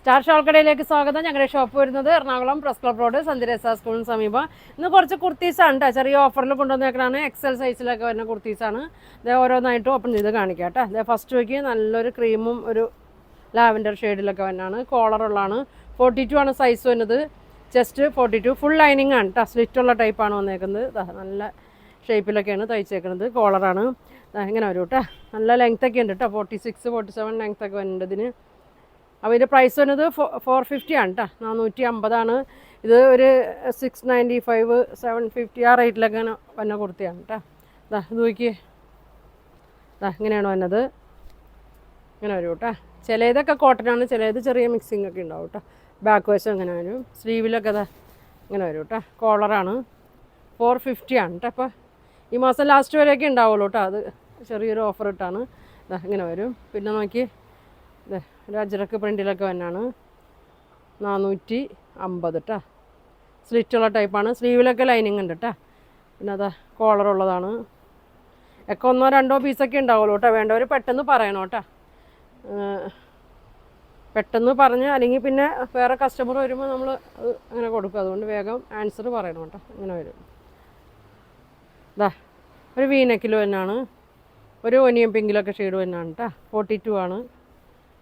Star ഷോൾക്കടയിലേക്ക് സ്വാഗതം. ഞങ്ങളുടെ shop വരുന്നത് എറണാകുളം പ്രസ് ക്ലബ് റോഡ് സന്ധ്യരേസ സ്കൂളിന് സമീപം. ഇന്ന് കുറച്ച് കുർത്തീസാണ് കേട്ടോ, ചെറിയ ഓഫറിൽ കൊണ്ടുവന്നേക്കണാണ്. എക്സൽ സൈസിലൊക്കെ വരുന്ന കുർത്തീസാണ്. ഇത് ഓരോന്നായിട്ട് ഓപ്പൺ ചെയ്ത് കാണിക്കാം കേട്ടോ. ഇത് ഫസ്റ്റ് വയ്ക്ക് നല്ലൊരു ക്രീമും ഒരു ലാവൻഡർ ഷെയ്ഡിലൊക്കെ വന്നാണ്. കോളറുള്ളതാണ്. 42 ആണ് സൈസ് വരുന്നത്. ചെസ്റ്റ് 42. ഫുൾ ലൈനിങ് ആണ് കേട്ടോ, സ്ലിറ്റുള്ള ടൈപ്പാണ് വന്നേക്കുന്നത്. നല്ല ഷേപ്പിലൊക്കെയാണ് തയ്ച്ചേക്കുന്നത്. കോളറാണ് ഇങ്ങനെ വരും കേട്ടോ. നല്ല ലെങ്ത്തൊക്കെ ഉണ്ട് കേട്ടോ, 46, 47 ലെങ്ത്തൊക്കെ വരുന്നുണ്ട് ഇതിന്. അപ്പോൾ ഇതിൻ്റെ പ്രൈസ് വരുന്നത് 450 ആണ് കേട്ടോ, 450 ഇത്. ഒരു 695, 750 ആ റേറ്റിലൊക്കെ വന്ന കുർത്തിയാണ് കേട്ടോ. ഇത് നോക്കിയേ, ഇങ്ങനെയാണ് വന്നത്. ഇങ്ങനെ വരും കേട്ടോ. ചിലതൊക്കെ കോട്ടനാണ്, ചിലത് ചെറിയ മിക്സിംഗ് ഒക്കെ ഉണ്ടാവും കേട്ടോ. ബാക്ക് വശം ഇങ്ങനെ വരും. സ്ലീവിലൊക്കെ ഇങ്ങനെ വരും കേട്ടോ. കോളറാണ്. 450 ആണ് കേട്ടോ. അപ്പോൾ ഈ മാസം ലാസ്റ്റ് വരെയൊക്കെ ഉണ്ടാവുള്ളൂ കേട്ടോ. അത് ചെറിയൊരു ഓഫർ ഇട്ടാണ്. ഇങ്ങനെ വരും. പിന്നെ നോക്കി ഒരു അജ്രക്ക് പ്രിൻറ്റിലൊക്കെ വന്നാണ്. 450 കേട്ടോ. സ്ലിറ്റുള്ള ടൈപ്പാണ്. സ്ലീവിലൊക്കെ ലൈനിങ് ഉണ്ട് കേട്ടോ. പിന്നെ കോളറുള്ളതാണ്. ഒക്കെ 1-2 പീസൊക്കെ ഉണ്ടാവുള്ളൂ കേട്ടോ. വേണ്ടവർ പെട്ടെന്ന് പറയണം കേട്ടോ. പെട്ടെന്ന് പറഞ്ഞ്, അല്ലെങ്കിൽ പിന്നെ വേറെ കസ്റ്റമർ വരുമ്പോൾ നമ്മൾ അത് അങ്ങനെ കൊടുക്കും. അതുകൊണ്ട് വേഗം ആൻസർ പറയണം കേട്ടോ. ഇങ്ങനെ വരും. ഒരു വീനെക്കിൽ തന്നെയാണ്. ഒരു ഒനിയൻ പിങ്കിലൊക്കെ ഷെയ്ഡ് തന്നെയാണ് കേട്ടോ. 42 ആണ്.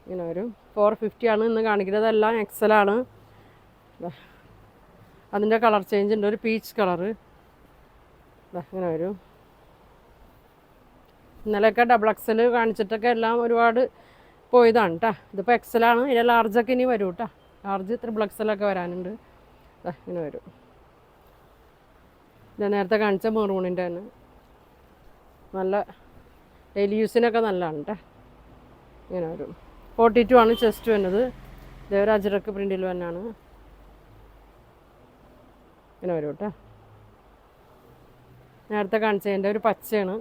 ഇങ്ങനെ വരും. 450 ആണ് ഇന്ന് കാണിക്കുന്നത്. എല്ലാം എക്സലാണ്. അതിൻ്റെ കളർ ചേഞ്ച് ഉണ്ട്. ഒരു പീച്ച് കളറ് ഇങ്ങനെ വരും. ഇന്നലെയൊക്കെ ഡബിൾ എക്സൽ കാണിച്ചിട്ടൊക്കെ എല്ലാം ഒരുപാട് പോയതാണ് കേട്ടോ. ഇതിപ്പോൾ എക്സലാണ്. ഇതിൻ്റെ ലാർജൊക്കെ ഇനി വരും കേട്ടോ. ലാർജ് ട്രിപ്പിൾ എക്സലൊക്കെ വരാനുണ്ട്. ഇങ്ങനെ വരും. ഞാൻ നേരത്തെ കാണിച്ച മെറൂണിൻ്റെ തന്നെ നല്ല ഡെയിലി യൂസിനൊക്കെ നല്ലതാണ് കേട്ടോ. ഇങ്ങനെ വരും. 42 ആണ് ചെസ്റ്റ് വരുന്നത്. ഇതേ ഒരു അജ്രക്ക് പ്രിൻറ്റിൽ തന്നെയാണ്. ഇങ്ങനെ വരും കേട്ടോ. നേരത്തെ കാണിച്ചതിൻ്റെ ഒരു പച്ചയാണ്.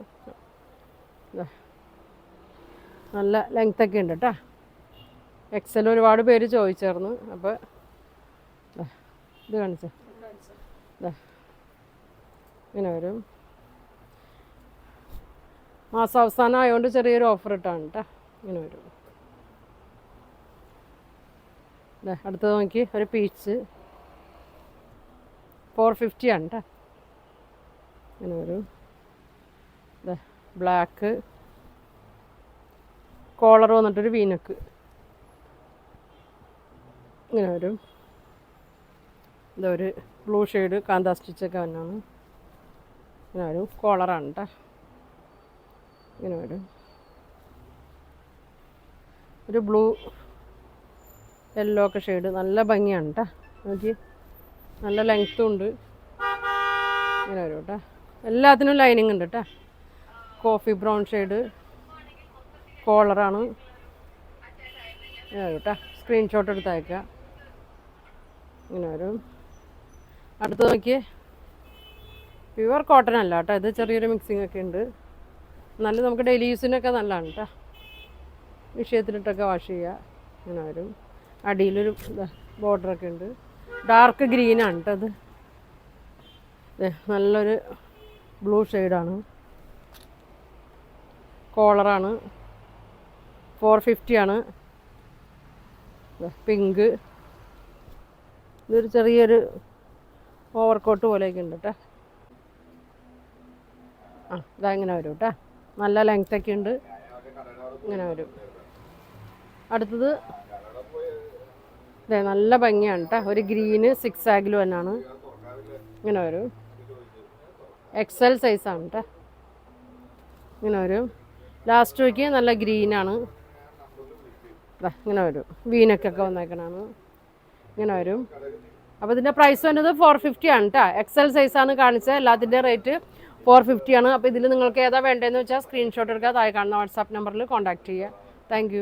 നല്ല ലെങ്ത്തൊക്കെ ഉണ്ട് കേട്ടോ. എക്സൽ ഒരുപാട് പേര് ചോദിച്ചായിരുന്നു. അപ്പോൾ ഇത് കാണിച്ച ഇങ്ങനെ വരും. മാസാവസാനം ആയതുകൊണ്ട് ചെറിയൊരു ഓഫർ ഇട്ടാണ് കേട്ടോ. ഇങ്ങനെ വരും. അടുത്തത് നോക്കി, ഒരു പീച്ച് 450 ആണ് കേട്ടോ. ഇങ്ങനെ വരും. ബ്ലാക്ക് കോളർ വന്നിട്ടൊരു വീനക്ക് ഇങ്ങനെ വരും. ഇതൊരു ബ്ലൂ ഷെയ്ഡ് കാന്താ സ്റ്റിച്ചൊക്കെ വന്നാണ്. ഇങ്ങനെ വരും. കോളറാണ് കേട്ടോ. ഇങ്ങനെ വരും. ഒരു ബ്ലൂ യെല്ലോ ഒക്കെ ഷെയ്ഡ് നല്ല ഭംഗിയാണ് കേട്ടോ. നോക്കി, നല്ല ലെങ്ത്തും ഉണ്ട്. ഇങ്ങനെ വരും കേട്ടോ. എല്ലാത്തിനും ലൈനിങ് ഉണ്ട് കേട്ടോ. കോഫി ബ്രൗൺ ഷെയ്ഡ് കോളറാണ്. ഇങ്ങനെ വരും കേട്ടോ. സ്ക്രീൻഷോട്ട് എടുത്ത് അയക്കാം. ഇങ്ങനെ വരും. അടുത്ത് നോക്കിയേ, പ്യുവർ കോട്ടൺ അല്ല കേട്ടോ. ഇത് ചെറിയൊരു മിക്സിംഗ് ഒക്കെ ഉണ്ട്. നല്ല നമുക്ക് ഡെയിലി യൂസിനൊക്കെ നല്ലതാണ് കേട്ടോ. വിഷയത്തിലിട്ടൊക്കെ വാഷ് ചെയ്യുക. ഇങ്ങനെ വരും. അടിയിലൊരു ബോർഡറൊക്കെ ഉണ്ട്. ഡാർക്ക് ഗ്രീനാണ് കേട്ടോ. അത് നല്ലൊരു ബ്ലൂ ഷെയ്ഡാണ്. കോളറാണ്. 450 ആണ്. പിങ്ക്. ഇതൊരു ചെറിയൊരു ഓവർകോട്ട് പോലെയൊക്കെ ഉണ്ട് കേട്ടോ. ഇങ്ങനെ വരും കേട്ടോ. നല്ല ലെങ്ത്തൊക്കെ ഉണ്ട്. ഇങ്ങനെ വരും. അടുത്തത് നല്ല ഭംഗിയാണ് കേട്ടോ. ഒരു ഗ്രീന് 6 ആഗിൽ തന്നെയാണ്. ഇങ്ങനെ വരും. എക്സൽ സൈസാണ് കേട്ടോ. ഇങ്ങനെ വരും. ലാസ്റ്റ് വയ്ക്ക് നല്ല ഗ്രീനാണ്. ഇങ്ങനെ വരും. വീനക്കൊക്കെ വന്നേക്കണാണ്. ഇങ്ങനെ വരും. അപ്പോൾ ഇതിൻ്റെ പ്രൈസ് വരുന്നത് 450 ആണ് കേട്ടോ. എക്സൽ സൈസാണ് കാണിച്ചത്. എല്ലാത്തിൻ്റെ റേറ്റ് 450 ആണ്. അപ്പോൾ ഇതിൽ നിങ്ങൾക്ക് ഏതാ വേണ്ടതെന്ന് വെച്ചാൽ സ്ക്രീൻഷോട്ട് എടുക്കുക. താഴെ കാണുന്ന വാട്സാപ്പ് നമ്പറിൽ കോൺടാക്റ്റ് ചെയ്യുക. താങ്ക്